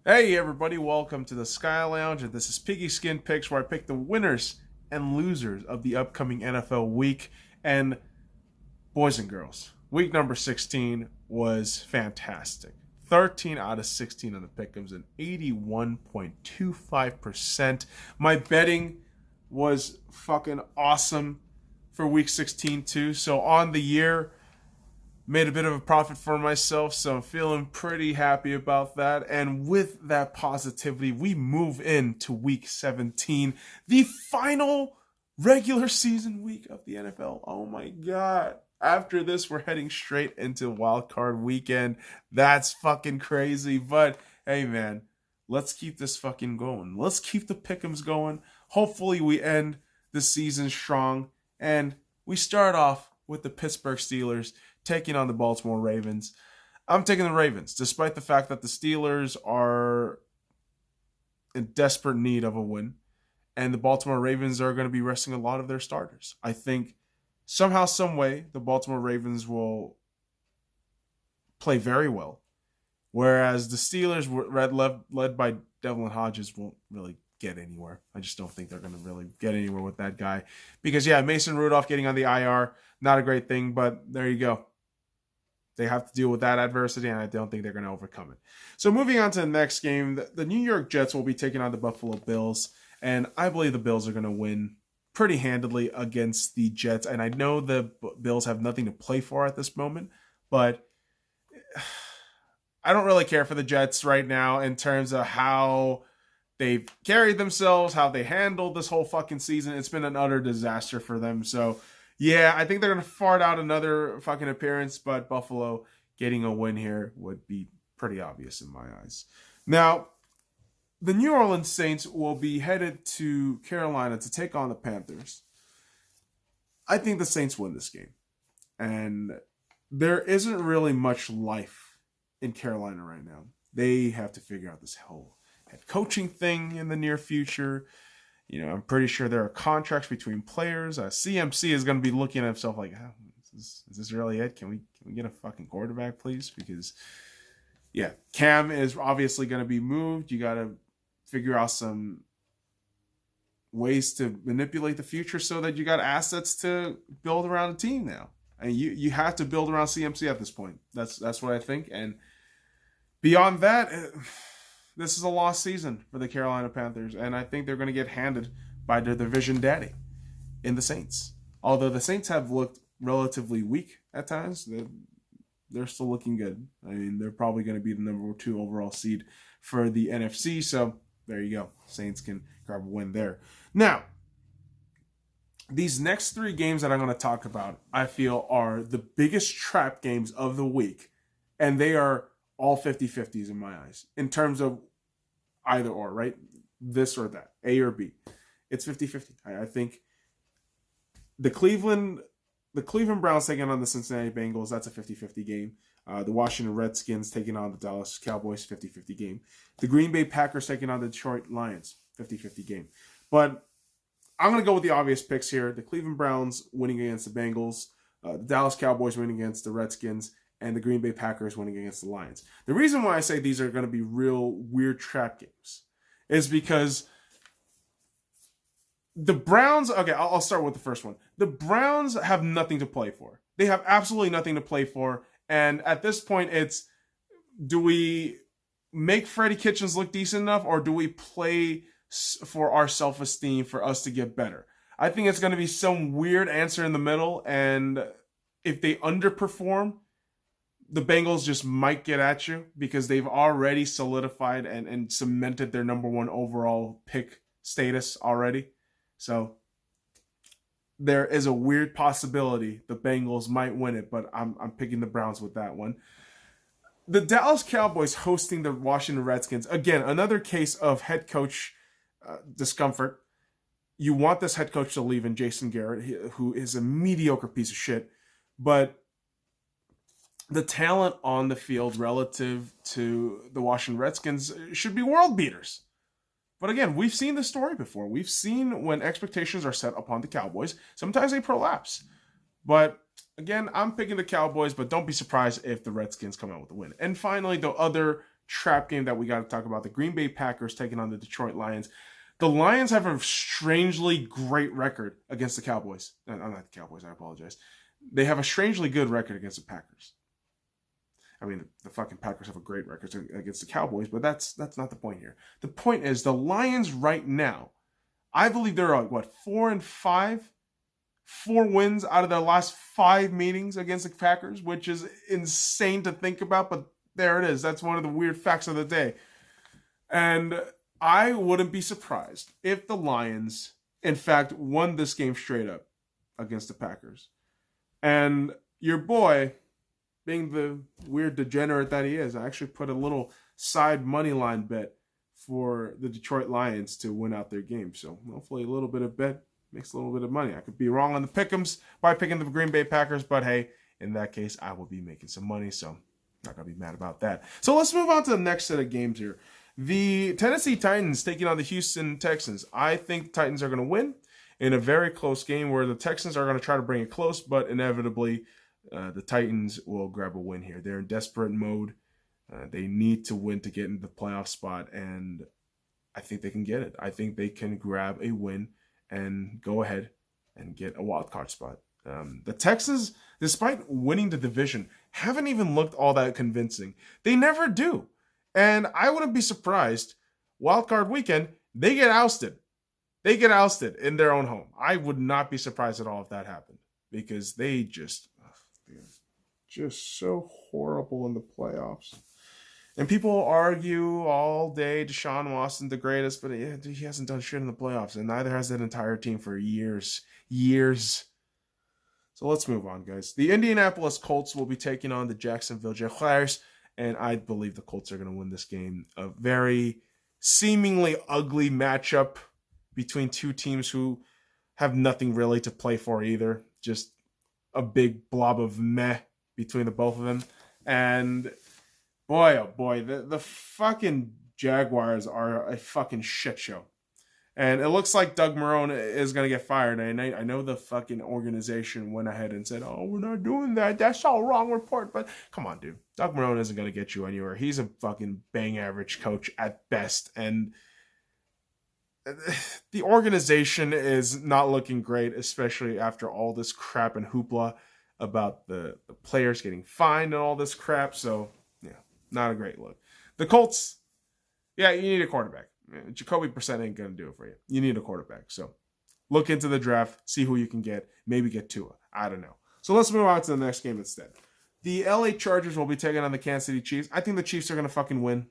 Hey everybody, welcome to the Sky Lounge, and this is Piggyskin Picks, where I pick the winners and losers of the upcoming NFL week. And boys and girls, week number 16 was fantastic. 13 out of 16 on the pick'ems and 81.25%. My betting was fucking awesome for week 16 too. So on the year, made a bit of a profit for myself, so I'm feeling pretty happy about that. And with that positivity, we move into week 17, the final regular season week of the NFL. Oh my god. After this, we're heading straight into wild card weekend. That's fucking crazy. But hey man, let's keep this fucking going. Let's keep the pick'ems going. Hopefully we end the season strong. And we start off with the Pittsburgh Steelers taking on the Baltimore Ravens. I'm taking the Ravens, despite the fact that the Steelers are in desperate need of a win. And the Baltimore Ravens are going to be resting a lot of their starters. I think somehow, some way, the Baltimore Ravens will play very well. Whereas the Steelers, led by Devlin Hodges, won't really get anywhere. I just don't think they're going to really get anywhere with that guy. Because, yeah, Mason Rudolph getting on the IR, not a great thing, but there you go. They have to deal with that adversity, and I don't think they're going to overcome it. So moving on to the next game, the New York Jets will be taking on the Buffalo Bills, and I believe the Bills are going to win pretty handily against the Jets. And I know the Bills have nothing to play for at this moment, but I don't really care for the Jets right now in terms of how they've carried themselves, how they handled this whole fucking season. It's been an utter disaster for them. So yeah, I think they're going to fart out another fucking appearance, but Buffalo getting a win here would be pretty obvious in my eyes. Now, the New Orleans Saints will be headed to Carolina to take on the Panthers. I think the Saints win this game. And there isn't really much life in Carolina right now. They have to figure out this whole head coaching thing in the near future. You know, I'm pretty sure there are contracts between players. CMC is going to be looking at himself like, oh, is this really it? Can we get a fucking quarterback, please? Because, yeah, Cam is obviously going to be moved. You got to figure out some ways to manipulate the future so that you got assets to build around a team now. And you have to build around CMC at this point. That's what I think. And beyond that, this is a lost season for the Carolina Panthers, and I think they're going to get handed by their division daddy in the Saints. Although the Saints have looked relatively weak at times, they're still looking good. I mean, they're probably going to be the number 2 overall seed for the NFC, so there you go. Saints can grab a win there. Now, these next 3 games that I'm going to talk about, I feel are the biggest trap games of the week, and they are all 50-50s in my eyes in terms of either or, right? This or that, A or B. It's 50-50. I think the Cleveland Browns taking on the Cincinnati Bengals, that's a 50-50 game. The Washington Redskins taking on the Dallas Cowboys, 50-50 game. The Green Bay Packers taking on the Detroit Lions, 50-50 game. But I'm going to go with the obvious picks here. The Cleveland Browns winning against the Bengals, the Dallas Cowboys winning against the Redskins, and the Green Bay Packers winning against the Lions. The reason why I say these are going to be real weird trap games is because the Browns, okay, I'll start with the first one. The Browns have nothing to play for. They have absolutely nothing to play for. And at this point, it's, do we make Freddie Kitchens look decent enough, or do we play for our self-esteem for us to get better? I think it's going to be some weird answer in the middle. And if they underperform, the Bengals just might get at you because they've already solidified and cemented their number 1 overall pick status already. So there is a weird possibility the Bengals might win it, but I'm picking the Browns with that one. The Dallas Cowboys hosting the Washington Redskins. Again, another case of head coach discomfort. You want this head coach to leave in Jason Garrett, who is a mediocre piece of shit, but the talent on the field relative to the Washington Redskins should be world beaters. But again, we've seen this story before. We've seen when expectations are set upon the Cowboys, sometimes they prolapse. But again, I'm picking the Cowboys, but don't be surprised if the Redskins come out with a win. And finally, the other trap game that we got to talk about. The Green Bay Packers taking on the Detroit Lions. The Lions have a strangely great record against the Cowboys. I'm not the Cowboys, I apologize. They have a strangely good record against the Packers. I mean, the fucking Packers have a great record against the Cowboys, but that's not the point here. The point is the Lions right now, I believe they're like, 4-5? 4 wins out of their last 5 meetings against the Packers, which is insane to think about, but there it is. That's one of the weird facts of the day. And I wouldn't be surprised if the Lions, in fact, won this game straight up against the Packers. And your boy, being the weird degenerate that he is, I actually put a little side money line bet for the Detroit Lions to win out their game. So hopefully a little bit of bet makes a little bit of money. I could be wrong on the pick'ems by picking the Green Bay Packers, but hey, in that case, I will be making some money, so I'm not going to be mad about that. So let's move on to the next set of games here. The Tennessee Titans taking on the Houston Texans. I think the Titans are going to win in a very close game where the Texans are going to try to bring it close, but inevitably the Titans will grab a win here. They're in desperate mode. They need to win to get into the playoff spot, and I think they can get it. I think they can grab a win and go ahead and get a wild card spot. The Texans, despite winning the division, haven't even looked all that convincing. They never do. And I wouldn't be surprised, wild card weekend, they get ousted. They get ousted in their own home. I would not be surprised at all if that happened, because they're just so horrible in the playoffs. And people argue all day Deshaun Watson the greatest, but he hasn't done shit in the playoffs, and neither has that entire team for years. So let's move on, guys. The Indianapolis Colts will be taking on the Jacksonville Jaguars, and I believe the Colts are going to win this game. A very seemingly ugly matchup between two teams who have nothing really to play for either. Just a big blob of meh between the both of them. And boy, oh boy, the fucking Jaguars are a fucking shit show. And it looks like Doug Marrone is going to get fired. And I know the fucking organization went ahead and said, oh, we're not doing that. That's all wrong report. But come on, dude. Doug Marrone isn't going to get you anywhere. He's a fucking bang average coach at best. And the organization is not looking great, especially after all this crap and hoopla about the players getting fined and all this crap. So, yeah, not a great look. The Colts, yeah, you need a quarterback. Jacoby Brissett ain't going to do it for you. You need a quarterback. So look into the draft, see who you can get, maybe get Tua. I don't know. So let's move on to the next game instead. The LA Chargers will be taking on the Kansas City Chiefs. I think the Chiefs are going to fucking win.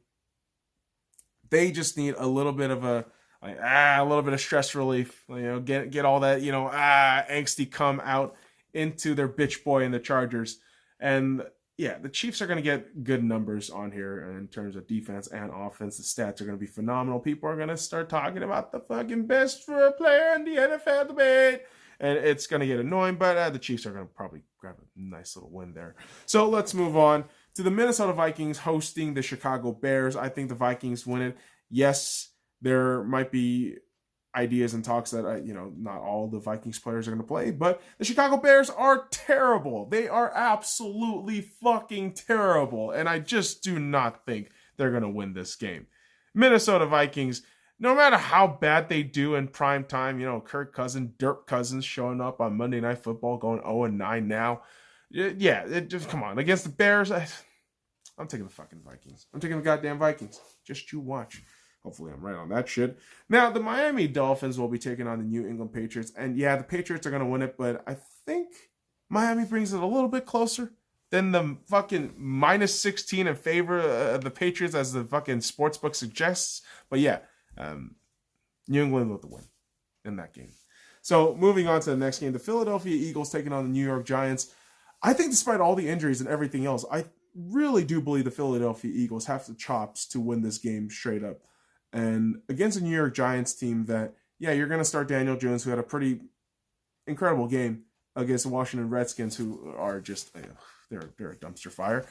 They just need a little bit of a little bit of stress relief. Get all that, angsty come out into their bitch boy in the Chargers. And yeah, the Chiefs are going to get good numbers on here in terms of defense and offense. The stats are going to be phenomenal. People are going to start talking about the fucking best for a player in the NFL debate. And it's going to get annoying, but the Chiefs are going to probably grab a nice little win there. So let's move on to the Minnesota Vikings hosting the Chicago Bears. I think the Vikings win it. Yes, there might be ideas and talks that, not all the Vikings players are going to play, but the Chicago Bears are terrible. They are absolutely fucking terrible, and I just do not think they're going to win this game. Minnesota Vikings, no matter how bad they do in prime time, Kirk Cousins, Dirk Cousins showing up on Monday Night Football going 0-9 now. Just come on. Against the Bears, I'm taking the fucking Vikings. I'm taking the goddamn Vikings. Just you watch. Hopefully I'm right on that shit. Now, the Miami Dolphins will be taking on the New England Patriots. And yeah, the Patriots are going to win it, but I think Miami brings it a little bit closer than the fucking minus 16 in favor of the Patriots as the fucking sportsbook suggests. But yeah, New England with the win in that game. So moving on to the next game, the Philadelphia Eagles taking on the New York Giants. I think despite all the injuries and everything else, I really do believe the Philadelphia Eagles have the chops to win this game straight up. And against a New York Giants team that, you're going to start Daniel Jones, who had a pretty incredible game against the Washington Redskins, who are just, they're a dumpster fire.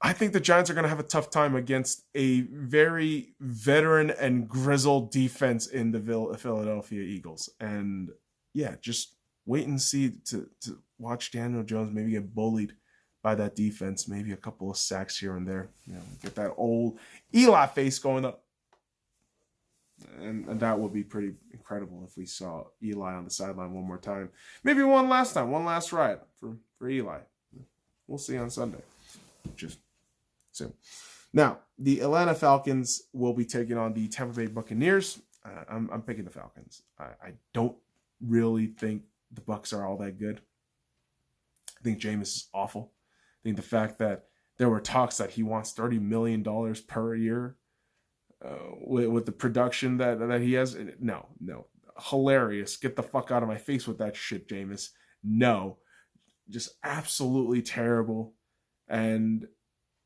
I think the Giants are going to have a tough time against a very veteran and grizzled defense in the Philadelphia Eagles. And just wait and see to watch Daniel Jones maybe get bullied by that defense. Maybe a couple of sacks here and there. Get that old Eli face going up. And that would be pretty incredible if we saw Eli on the sideline one more time. Maybe one last time, one last ride for Eli. We'll see on Sunday. Just soon. Now, the Atlanta Falcons will be taking on the Tampa Bay Buccaneers. I'm picking the Falcons. I don't really think the Bucs are all that good. I think Jameis is awful. I think the fact that there were talks that he wants $30 million per year with the production that he has. No. Hilarious. Get the fuck out of my face with that shit, Jameis. No. Just absolutely terrible. And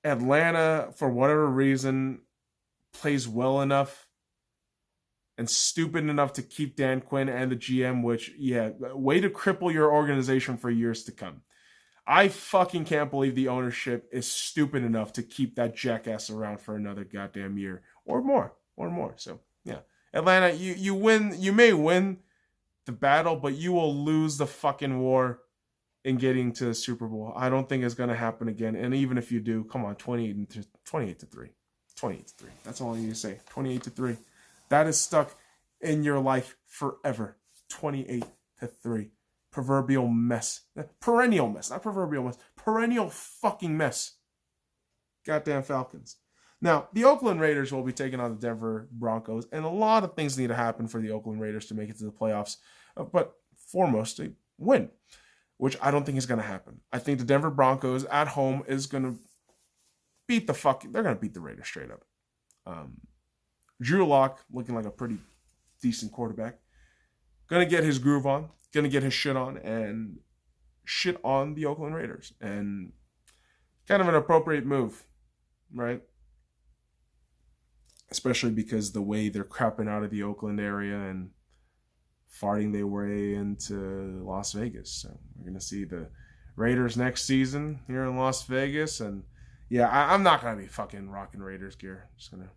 Atlanta, for whatever reason, plays well enough and stupid enough to keep Dan Quinn and the GM, which, way to cripple your organization for years to come. I fucking can't believe the ownership is stupid enough to keep that jackass around for another goddamn year or more. So, Atlanta, you win. You may win the battle, but you will lose the fucking war in getting to the Super Bowl. I don't think it's going to happen again. And even if you do, come on, 28-3. 28-3. That's all I need to say. 28-3. That is stuck in your life forever. 28-3. Proverbial mess. Perennial mess. Not proverbial mess. Perennial fucking mess. Goddamn Falcons. Now, the Oakland Raiders will be taking on the Denver Broncos, and a lot of things need to happen for the Oakland Raiders to make it to the playoffs. But foremost, a win, which I don't think is going to happen. I think the Denver Broncos at home is going to they're going to beat the Raiders straight up. Drew Lock looking like a pretty decent quarterback. Going to get his groove on, going to get his shit on, and shit on the Oakland Raiders. And kind of an appropriate move, right? Especially because the way they're crapping out of the Oakland area and farting their way into Las Vegas. So we're going to see the Raiders next season here in Las Vegas. And I'm not going to be fucking rocking Raiders gear. I'm just going to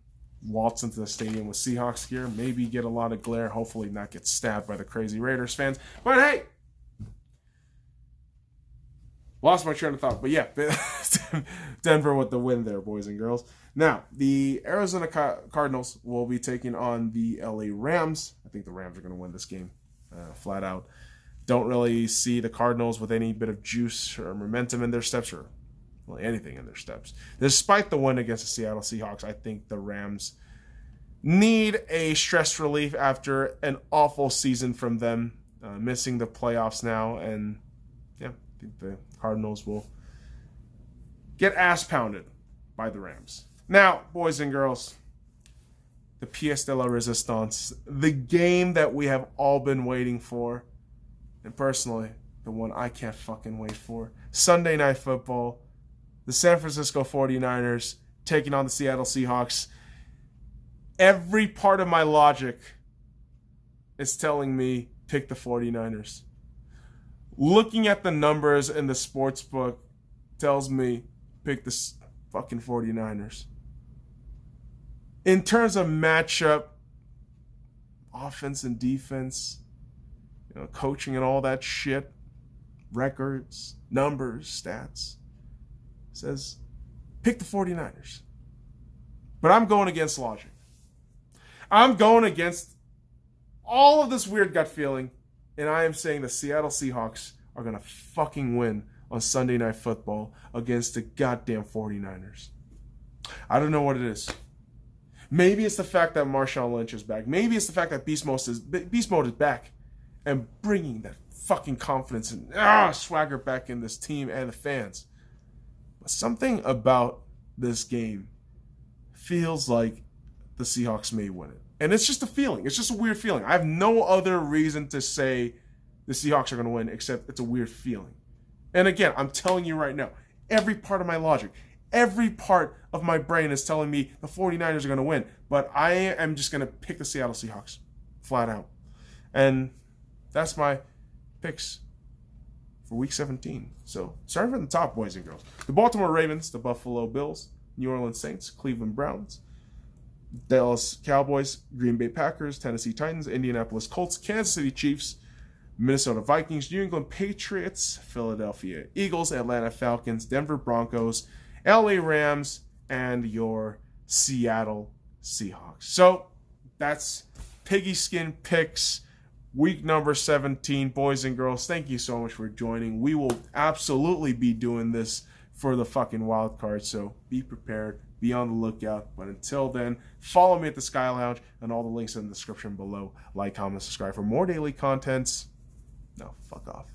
waltz into the stadium with Seahawks gear, maybe get a lot of glare, hopefully not get stabbed by the crazy Raiders fans. But hey, lost my train of thought. But Denver with the win there, boys and girls. Now, the Arizona Cardinals will be taking on the LA Rams. I think the Rams are going to win this game flat out. Don't really see the Cardinals with any bit of juice or momentum in their steps or anything in their steps. Despite the win against the Seattle Seahawks, I think the Rams need a stress relief after an awful season from them, missing the playoffs now. And I think the Cardinals will get ass pounded by the Rams. Now, boys and girls, the pièce de la résistance, the game that we have all been waiting for, and personally, the one I can't fucking wait for, Sunday Night Football, the San Francisco 49ers taking on the Seattle Seahawks. Every part of my logic is telling me pick the 49ers. Looking at the numbers in the sports book tells me pick the fucking 49ers. In terms of matchup, offense and defense, coaching and all that shit, records, numbers, stats, says pick the 49ers. But I'm going against logic. I'm going against all of this weird gut feeling, and I am saying the Seattle Seahawks are going to fucking win on Sunday Night Football against the goddamn 49ers. I don't know what it is. Maybe it's the fact that Marshawn Lynch is back. Maybe it's the fact that Beast Mode is back and bringing that fucking confidence and swagger back in this team and the fans. But something about this game feels like the Seahawks may win it. And it's just a feeling. It's just a weird feeling. I have no other reason to say the Seahawks are going to win except it's a weird feeling. And again, I'm telling you right now, every part of my logic, every part of my brain is telling me the 49ers are going to win. But I am just going to pick the Seattle Seahawks flat out. And that's my picks for Week 17. So, starting from the top, boys and girls. The Baltimore Ravens, the Buffalo Bills, New Orleans Saints, Cleveland Browns, Dallas Cowboys, Green Bay Packers, Tennessee Titans, Indianapolis Colts, Kansas City Chiefs, Minnesota Vikings, New England Patriots, Philadelphia Eagles, Atlanta Falcons, Denver Broncos, LA Rams, and your Seattle Seahawks. So that's Piggyskin Picks, week number 17. Boys and girls, thank you so much for joining. We will absolutely be doing this for the fucking wild card, so be prepared, be on the lookout. But until then, follow me at the Sky Lounge, and all the links in the description below. Like, comment, subscribe for more daily contents. No, fuck off.